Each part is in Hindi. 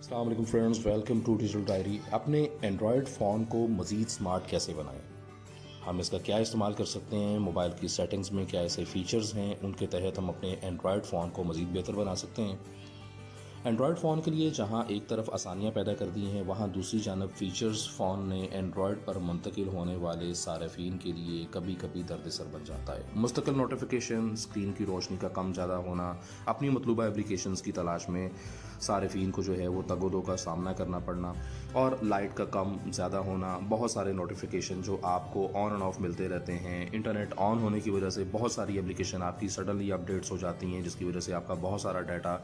अस्सलाम वालेकुम friends, welcome to digital diary. अपने एंड्रॉयड फ़ोन को मज़ीद स्मार्ट कैसे बनाएं, हम इसका क्या इस्तेमाल कर सकते हैं, मोबाइल की सेटिंग्स में क्या ऐसे फ़ीचर्स हैं उनके तहत हम अपने एंड्रॉयड फ़ोन को मज़ीद बेहतर बना सकते हैं। एंड्रॉयड फ़ोन के लिए जहां एक तरफ आसानियां पैदा कर दी हैं, वहां दूसरी जानब फ़ीचर्स फ़ोन ने एंड्रॉयड पर मुंतकिल होने वाले सारफीन के लिए कभी कभी दर्द-ए-सर बन जाता है। मुस्तकिल नोटिफिकेशन, स्क्रीन की रोशनी का कम ज़्यादा होना, अपनी मतलूबा एप्लीकेशंस की तलाश में सारफीन को जो है वो तगोदो का सामना करना पड़ना, और लाइट का कम ज़्यादा होना, बहुत सारे नोटिफिकेशन जो आपको ऑन एंड ऑफ मिलते रहते हैं। इंटरनेट ऑन होने की वजह से बहुत सारी एप्लीकेशन आपकी सडनली अपडेट्स हो जाती हैं, जिसकी वजह से आपका बहुत सारा डाटा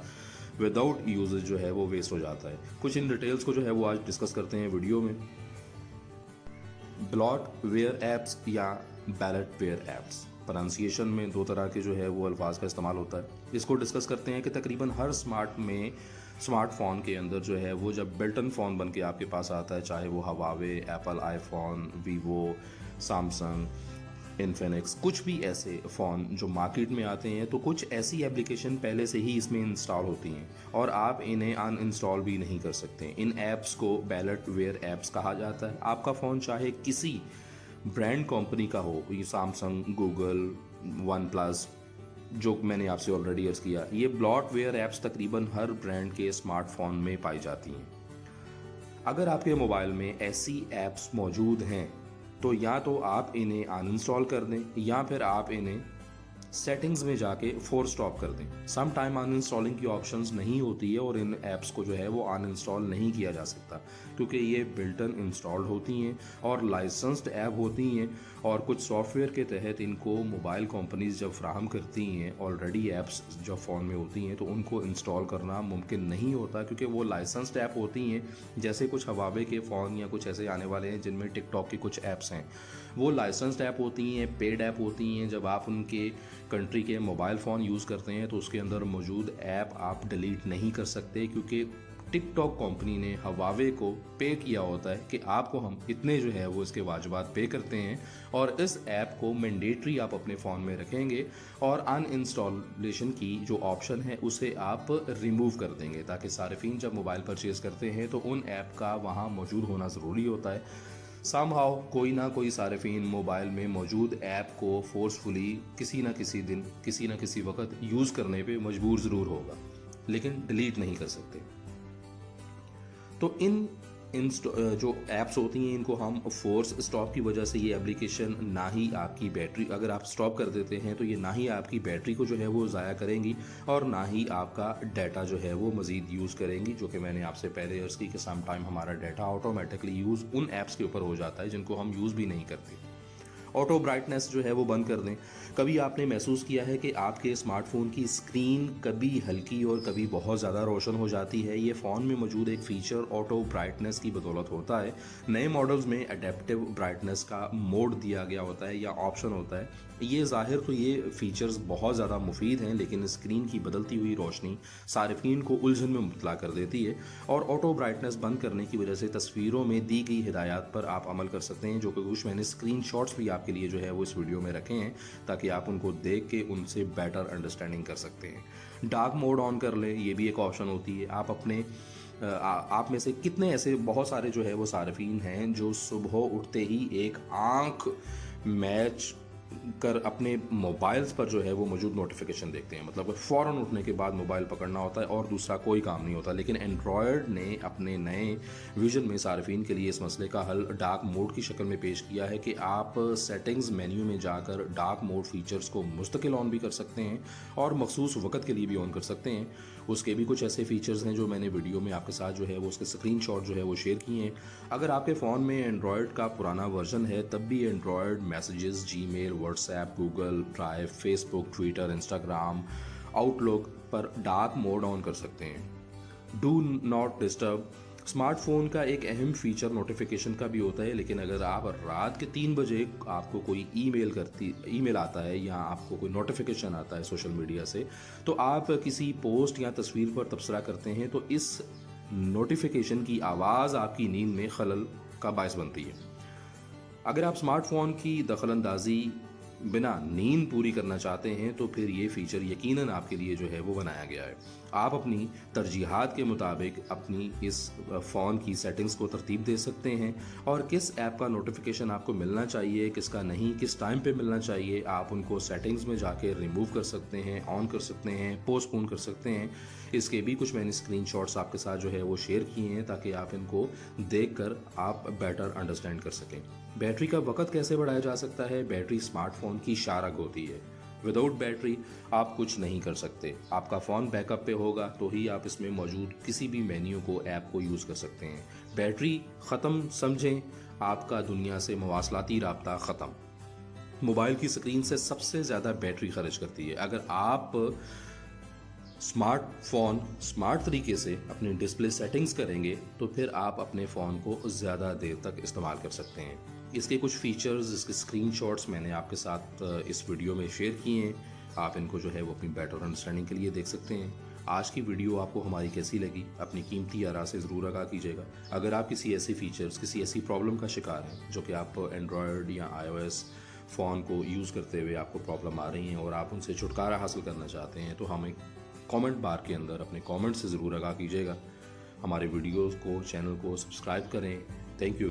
विदाउट यूजेज जो है वो वेस्ट हो जाता है। कुछ इन डिटेल्स को जो है वो आज डिस्कस करते हैं वीडियो में। ब्लॉट वेयर एप्स या बैलेट वेयर एप्स, प्रोनाउंसिएशन में दो तरह के जो है वो अल्फाज का इस्तेमाल होता है। इसको डिस्कस करते हैं कि तकरीबन हर स्मार्टफोन के अंदर जो है वो जब बिल्टन फ़ोन बन के आपके पास आता है, चाहे वो Huawei, Apple iPhone, Vivo, Samsung, Infinix, कुछ भी ऐसे फ़ोन जो मार्केट में आते हैं, तो कुछ ऐसी एप्लीकेशन पहले से ही इसमें इंस्टॉल होती हैं और आप इन्हें अनइंस्टॉल भी नहीं कर सकते। इन ऐप्स को बैलेट वेयर ऐप्स कहा जाता है। आपका फ़ोन चाहे किसी ब्रांड कंपनी का हो, ये सैमसंग, गूगल, वन प्लस, जो मैंने आपसे ऑलरेडी अर्ज़ किया, ये ब्लॉटवेयर ऐप्स तकरीबन हर ब्रांड के स्मार्टफोन में पाई जाती हैं। अगर आपके मोबाइल में ऐसी ऐप्स मौजूद हैं तो या तो आप इन्हें अनइंस्टॉल कर दें या फिर आप इन्हें सेटिंग्स में जाके फोर्स स्टॉप कर दें। सम टाइम अनइंस्टॉलिंग की ऑप्शंस नहीं होती है और इन ऐप्स को जो है वो अनइंस्टॉल नहीं किया जा सकता, क्योंकि ये बिल्टन इंस्टॉल्ड होती हैं और लाइसेंस्ड ऐप होती हैं, और कुछ सॉफ्टवेयर के तहत इनको मोबाइल कंपनीज जब फ्राहम करती हैं ऑलरेडी ऐप्स जो फ़ोन में होती हैं, तो उनको इंस्टॉल करना मुमकिन नहीं होता, क्योंकि वो लाइसेंस्ड ऐप होती हैं। जैसे कुछ हवावे के फ़ोन या कुछ ऐसे आने वाले हैं जिनमें टिकटॉक की कुछ ऐप्स हैं, वो लाइसेंस्ड ऐप होती हैं, पेड ऐप होती हैं। जब आप उनके कंट्री के मोबाइल फ़ोन यूज़ करते हैं तो उसके अंदर मौजूद ऐप आप डिलीट नहीं कर सकते, क्योंकि टिकटॉक कंपनी ने हवावे को पे किया होता है कि आपको हम इतने जो है वो इसके वाजबात पे करते हैं, और इस ऐप को मैंडेटरी आप अपने फ़ोन में रखेंगे और अनइंस्टॉलेशन की जो ऑप्शन है उसे आप रिमूव कर देंगे, ताकि सार्फिन जब मोबाइल परचेज़ करते हैं तो उन ऐप का वहाँ मौजूद होना ज़रूरी होता है। समहाउ कोई ना कोई सार्फिन मोबाइल में मौजूद ऐप को फोर्सफुली किसी ना किसी दिन, किसी ना किसी वक्त यूज़ करने पे मजबूर ज़रूर होगा, लेकिन डिलीट नहीं कर सकते। तो इन जो ऐप्स होती हैं इनको हम फोर्स स्टॉप की वजह से, ये एप्लीकेशन ना ही आपकी बैटरी, अगर आप स्टॉप कर देते हैं तो ये ना ही आपकी बैटरी को जो है वो ज़ाया करेंगी और ना ही आपका डाटा जो है वो मज़ीद यूज़ करेंगी, जो कि मैंने आपसे पहले अर्ज़ की कि सम टाइम हमारा डाटा ऑटोमेटिकली यूज़ उन ऐप्स के ऊपर हो जाता है जिनको हम यूज़ भी नहीं करते। ऑटो ब्राइटनेस जो है वो बंद कर दें। कभी आपने महसूस किया है कि आपके स्मार्टफोन की स्क्रीन कभी हल्की और कभी बहुत ज़्यादा रोशन हो जाती है? ये फ़ोन में मौजूद एक फ़ीचर ऑटो ब्राइटनेस की बदौलत होता है। नए मॉडल्स में अडेप्टिव ब्राइटनेस का मोड दिया गया होता है या ऑप्शन होता है। ये ज़ाहिर तो ये फ़ीचर्स बहुत ज़्यादा मुफीद हैं, लेकिन स्क्रीन की बदलती हुई रोशनी सार्फिन को उलझन में मुब्तला कर देती है, और ऑटो ब्राइटनेस बंद करने की वजह से तस्वीरों में दी गई हिदायत पर आप अमल कर सकते हैं, जो कि कुछ मैंने स्क्रीन शॉट्स भी आपके लिए जो है वो इस वीडियो में रखे हैं, ताकि आप उनको देख के उनसे बेटर अंडरस्टैंडिंग कर सकते हैं। डार्क मोड ऑन कर लें, ये भी एक ऑप्शन होती है। आप अपने आप में से कितने ऐसे बहुत सारे जो है वो सार्फिन हैं जो सुबह उठते ही एक आंख मैच कर अपने मोबाइल्स पर जो है वो मौजूद नोटिफिकेशन देखते हैं, मतलब फ़ौरन उठने के बाद मोबाइल पकड़ना होता है और दूसरा कोई काम नहीं होता। लेकिन एंड्रॉयड ने अपने नए विजन में सार्फिन के लिए इस मसले का हल डार्क मोड की शक्ल में पेश किया है कि आप सेटिंग्स मेन्यू में जाकर डार्क मोड फीचर्स को मुस्तकिल ऑन भी कर सकते हैं और मखसूस वक्त के लिए भी ऑन कर सकते हैं। उसके भी कुछ ऐसे फीचर्स हैं जो मैंने वीडियो में आपके साथ जो है वो उसके स्क्रीन शॉट जो है वो शेयर किए हैं। अगर आपके फ़ोन में एंड्रॉयड का पुराना वर्जन है, तब भी Android messages, Gmail, WhatsApp, Google drive, Facebook, Twitter, Instagram, outlook पर डार्क मोड ऑन कर सकते हैं। डू नॉट डिस्टर्ब स्मार्टफोन का एक अहम फीचर नोटिफिकेशन का भी होता है, लेकिन अगर आप रात के 3 बजे आपको कोई ईमेल आता है या आपको कोई नोटिफिकेशन आता है सोशल मीडिया से, तो आप किसी पोस्ट या तस्वीर पर तबसरा करते हैं, तो इस नोटिफिकेशन की आवाज़ आपकी नींद में खलल का बायस बनती है। अगर आप स्मार्टफोन की दखलंदाजी बिना नींद पूरी करना चाहते हैं, तो फिर ये फीचर यकीनन आपके लिए जो है वो बनाया गया है। आप अपनी तरजीहात के मुताबिक अपनी इस फ़ोन की सेटिंग्स को तरतीब दे सकते हैं और किस ऐप का नोटिफिकेशन आपको मिलना चाहिए, किसका नहीं, किस टाइम पे मिलना चाहिए, आप उनको सेटिंग्स में जाके रिमूव कर सकते हैं, ऑन कर सकते हैं, पोस्टपोन कर सकते हैं। इसके भी कुछ मैंने स्क्रीनशॉट्स आपके साथ जो है वो शेयर किए हैं ताकि आप इनको देखकर आप बेटर अंडरस्टैंड कर सकें। बैटरी का वक़्त कैसे बढ़ाया जा सकता है? बैटरी स्मार्टफ़ोन की शारक होती है। विदाउट बैटरी आप कुछ नहीं कर सकते। आपका फ़ोन बैकअप पे होगा तो ही आप इसमें मौजूद किसी भी मेन्यू को, ऐप को यूज़ कर सकते हैं। बैटरी ख़त्म समझें, आपका दुनिया से मवासलाती राब्ता ख़त्म। मोबाइल की स्क्रीन से सबसे ज़्यादा बैटरी खर्च करती है। अगर आप स्मार्टफोन स्मार्ट तरीके से अपनी डिस्प्ले सेटिंग्स करेंगे तो फिर आप अपने फ़ोन को ज़्यादा देर तक इस्तेमाल कर सकते हैं। इसके कुछ फीचर्स, इसके स्क्रीनशॉट्स मैंने आपके साथ इस वीडियो में शेयर किए हैं। आप इनको जो है वो अपनी बेटर अंडरस्टैंडिंग के लिए देख सकते हैं। आज की वीडियो आपको हमारी कैसी लगी, अपनी कीमती आरा से ज़रूर आगाह कीजिएगा। अगर आप किसी ऐसे फीचर्स, किसी ऐसी प्रॉब्लम का शिकार हैं जो कि आप एंड्रॉयड या iOS फ़ोन को यूज़ करते हुए आपको प्रॉब्लम आ रही हैं और आप उनसे छुटकारा हासिल करना चाहते हैं, तो हमें कमेंट बार के अंदर अपने कमेंट से ज़रूर आगाह कीजिएगा। हमारे वीडियोस को, चैनल को सब्सक्राइब करें। Thank you.